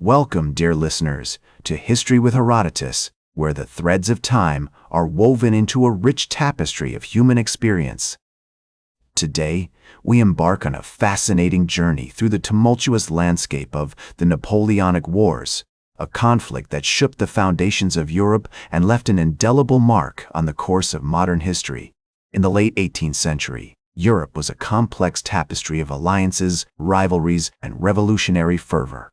Welcome, dear listeners, to History with Herodotus, where the threads of time are woven into a rich tapestry of human experience. Today, we embark on a fascinating journey through the tumultuous landscape of the Napoleonic Wars, a conflict that shook the foundations of Europe and left an indelible mark on the course of modern history. In the late 18th century, Europe was a complex tapestry of alliances, rivalries, and revolutionary fervor.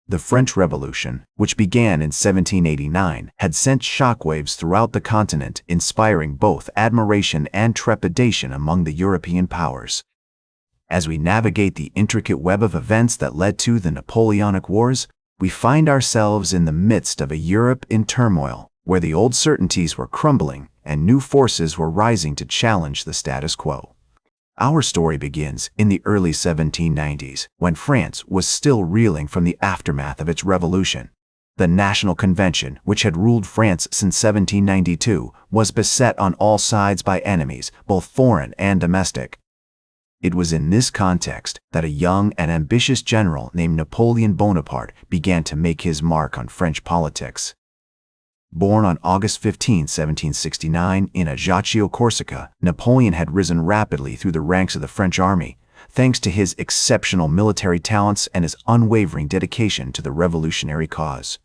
The French Revolution, which began in 1789, had sent shockwaves throughout the continent, inspiring both admiration and trepidation among the European powers. As we navigate the intricate web of events that led to the Napoleonic Wars, we find ourselves in the midst of a Europe in turmoil, where the old certainties were crumbling and new forces were rising to challenge the status quo. Our story begins in the early 1790s, when France was still reeling from the aftermath of its revolution. The National Convention, which had ruled France since 1792, was beset on all sides by enemies, both foreign and domestic. It was in this context that a young and ambitious general named Napoleon Bonaparte began to make his mark on French politics. Born on August 15, 1769, in Ajaccio, Corsica, Napoleon had risen rapidly through the ranks of the French army, thanks to his exceptional military talents and his unwavering dedication to the revolutionary cause.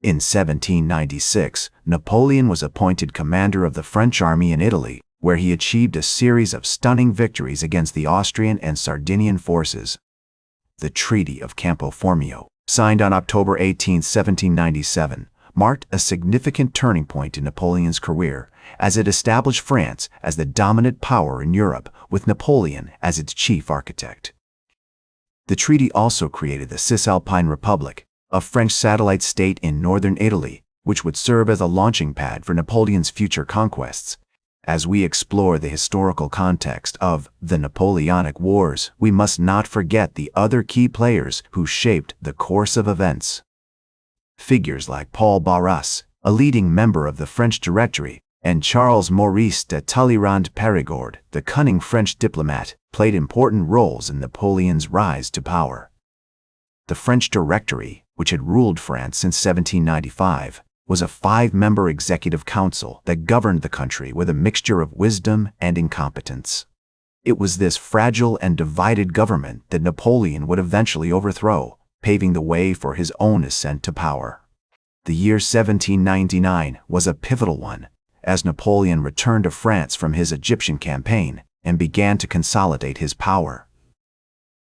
In 1796, Napoleon was appointed commander of the French army in Italy, where he achieved a series of stunning victories against the Austrian and Sardinian forces. The Treaty of Campo Formio, signed on October 18, 1797, marked a significant turning point in Napoleon's career, as it established France as the dominant power in Europe, with Napoleon as its chief architect. The treaty also created the Cisalpine Republic, a French satellite state in northern Italy, which would serve as a launching pad for Napoleon's future conquests. As we explore the historical context of the Napoleonic Wars, we must not forget the other key players who shaped the course of events. Figures like Paul Barras, a leading member of the French Directory, and Charles Maurice de Talleyrand-Périgord, the cunning French diplomat, played important roles in Napoleon's rise to power. The French Directory, which had ruled France since 1795, was a five-member executive council that governed the country with a mixture of wisdom and incompetence. It was this fragile and divided government that Napoleon would eventually overthrow, paving the way for his own ascent to power. The year 1799 was a pivotal one, as Napoleon returned to France from his Egyptian campaign and began to consolidate his power.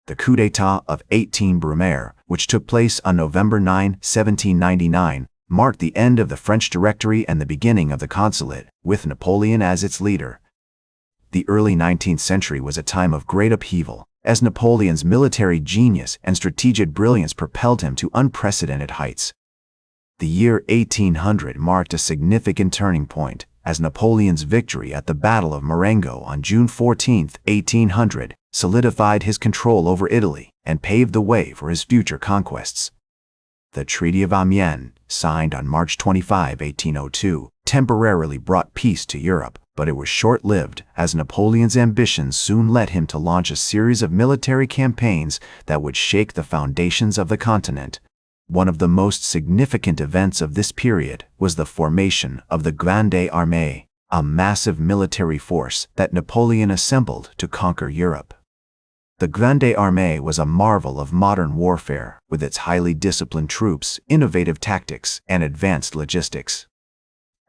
The coup d'état of 18 Brumaire, which took place on November 9, 1799, marked the end of the French Directory and the beginning of the Consulate, with Napoleon as its leader. The early 19th century was a time of great upheaval, as Napoleon's military genius and strategic brilliance propelled him to unprecedented heights. The year 1800 marked a significant turning point, as Napoleon's victory at the Battle of Marengo on June 14, 1800, solidified his control over Italy and paved the way for his future conquests. The Treaty of Amiens, signed on March 25, 1802, temporarily brought peace to Europe, but it was short-lived, as Napoleon's ambitions soon led him to launch a series of military campaigns that would shake the foundations of the continent. One of the most significant events of this period was the formation of the Grande Armée, a massive military force that Napoleon assembled to conquer Europe. The Grande Armée was a marvel of modern warfare, with its highly disciplined troops, innovative tactics, and advanced logistics.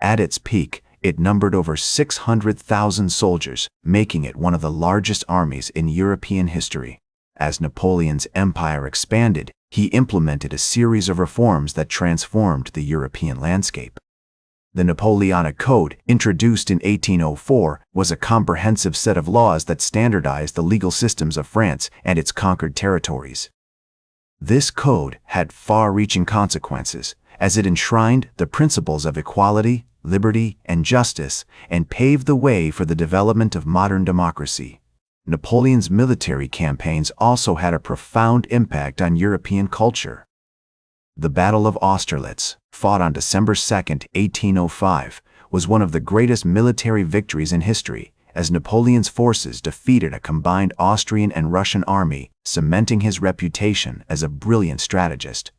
At its peak, it numbered over 600,000 soldiers, making it one of the largest armies in European history. As Napoleon's empire expanded, he implemented a series of reforms that transformed the European landscape. The Napoleonic Code, introduced in 1804, was a comprehensive set of laws that standardized the legal systems of France and its conquered territories. This code had far-reaching consequences, as it enshrined the principles of equality, liberty, and justice, and paved the way for the development of modern democracy. Napoleon's military campaigns also had a profound impact on European culture. The Battle of Austerlitz, fought on December 2, 1805, was one of the greatest military victories in history, as Napoleon's forces defeated a combined Austrian and Russian army, cementing his reputation as a brilliant strategist.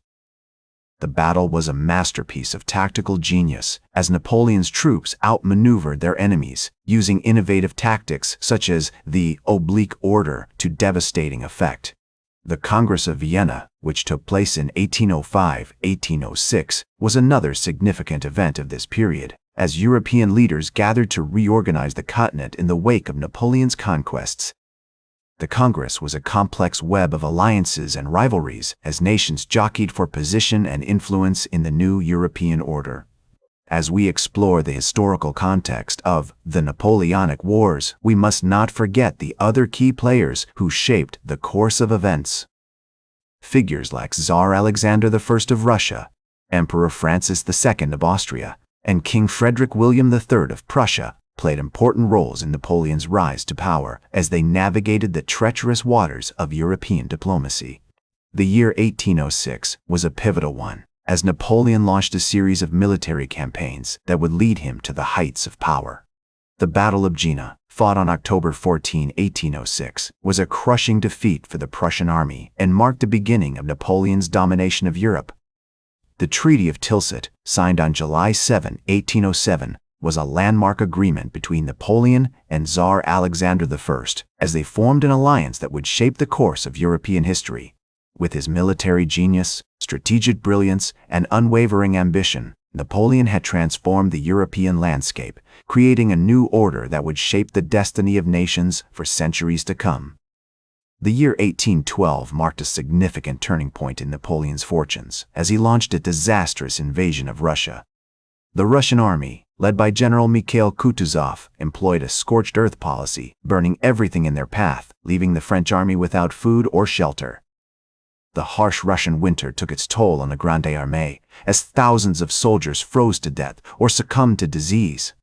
The battle was a masterpiece of tactical genius, as Napoleon's troops outmaneuvered their enemies, using innovative tactics such as the oblique order to devastating effect. The Congress of Vienna, which took place in 1805-1806, was another significant event of this period, as European leaders gathered to reorganize the continent in the wake of Napoleon's conquests. The Congress was a complex web of alliances and rivalries as nations jockeyed for position and influence in the new European order. As we explore the historical context of the Napoleonic Wars, we must not forget the other key players who shaped the course of events. Figures like Tsar Alexander I of Russia, Emperor Francis II of Austria, and King Frederick William III of Prussia played important roles in Napoleon's rise to power as they navigated the treacherous waters of European diplomacy. The year 1806 was a pivotal one, as Napoleon launched a series of military campaigns that would lead him to the heights of power. The Battle of Jena, fought on October 14, 1806, was a crushing defeat for the Prussian army and marked the beginning of Napoleon's domination of Europe. The Treaty of Tilsit, signed on July 7, 1807, was a landmark agreement between Napoleon and Tsar Alexander I, as they formed an alliance that would shape the course of European history. With his military genius, strategic brilliance, and unwavering ambition, Napoleon had transformed the European landscape, creating a new order that would shape the destiny of nations for centuries to come. The year 1812 marked a significant turning point in Napoleon's fortunes as he launched a disastrous invasion of Russia. The Russian army, led by General Mikhail Kutuzov, employed a scorched earth policy, burning everything in their path, leaving the French army without food or shelter. The harsh Russian winter took its toll on the Grande Armée, as thousands of soldiers froze to death or succumbed to disease.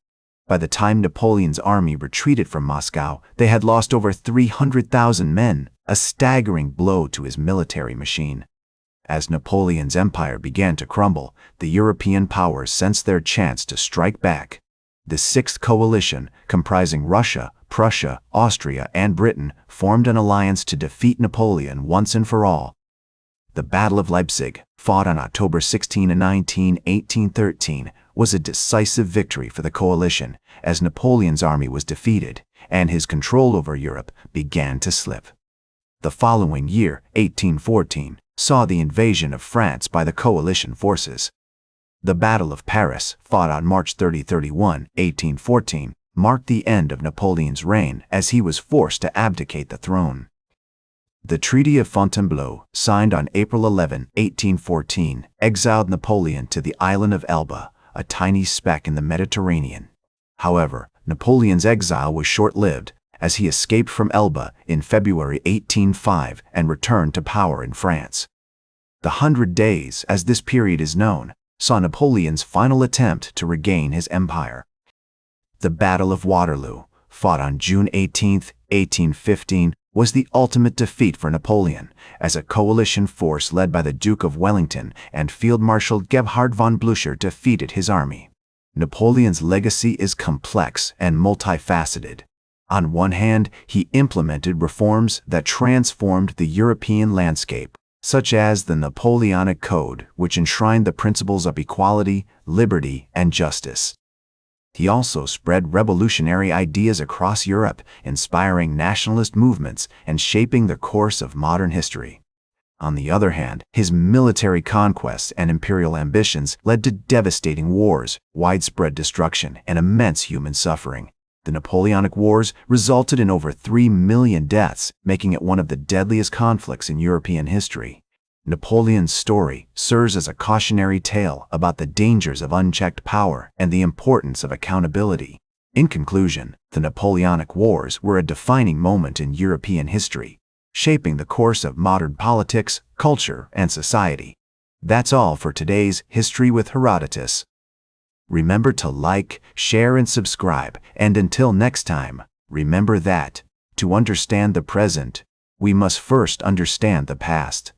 By the time Napoleon's army retreated from Moscow, they had lost over 300,000 men, a staggering blow to his military machine. As Napoleon's empire began to crumble, the European powers sensed their chance to strike back. The Sixth Coalition, comprising Russia, Prussia, Austria, and Britain, formed an alliance to defeat Napoleon once and for all. The Battle of Leipzig, fought on October 16 and 19, 1813, was a decisive victory for the coalition, as Napoleon's army was defeated, and his control over Europe began to slip. The following year, 1814, saw the invasion of France by the coalition forces. The Battle of Paris, fought on March 30-31, 1814, marked the end of Napoleon's reign as he was forced to abdicate the throne. The Treaty of Fontainebleau, signed on April 11, 1814, exiled Napoleon to the island of Elba, a tiny speck in the Mediterranean. However, Napoleon's exile was short-lived, as he escaped from Elba in February 1805 and returned to power in France. The 100 Days, as this period is known, saw Napoleon's final attempt to regain his empire. The Battle of Waterloo, fought on June 18, 1815, was the ultimate defeat for Napoleon, as a coalition force led by the Duke of Wellington and Field Marshal Gebhard von Blücher defeated his army. Napoleon's legacy is complex and multifaceted. On one hand, he implemented reforms that transformed the European landscape, such as the Napoleonic Code, which enshrined the principles of equality, liberty, and justice. He also spread revolutionary ideas across Europe, inspiring nationalist movements and shaping the course of modern history. On the other hand, his military conquests and imperial ambitions led to devastating wars, widespread destruction, and immense human suffering. The Napoleonic Wars resulted in over 3 million deaths, making it one of the deadliest conflicts in European history. Napoleon's story serves as a cautionary tale about the dangers of unchecked power and the importance of accountability. In conclusion, the Napoleonic Wars were a defining moment in European history, shaping the course of modern politics, culture, and society. That's all for today's History with Herodotus. Remember to like, share, and subscribe, and until next time, remember that, to understand the present, we must first understand the past.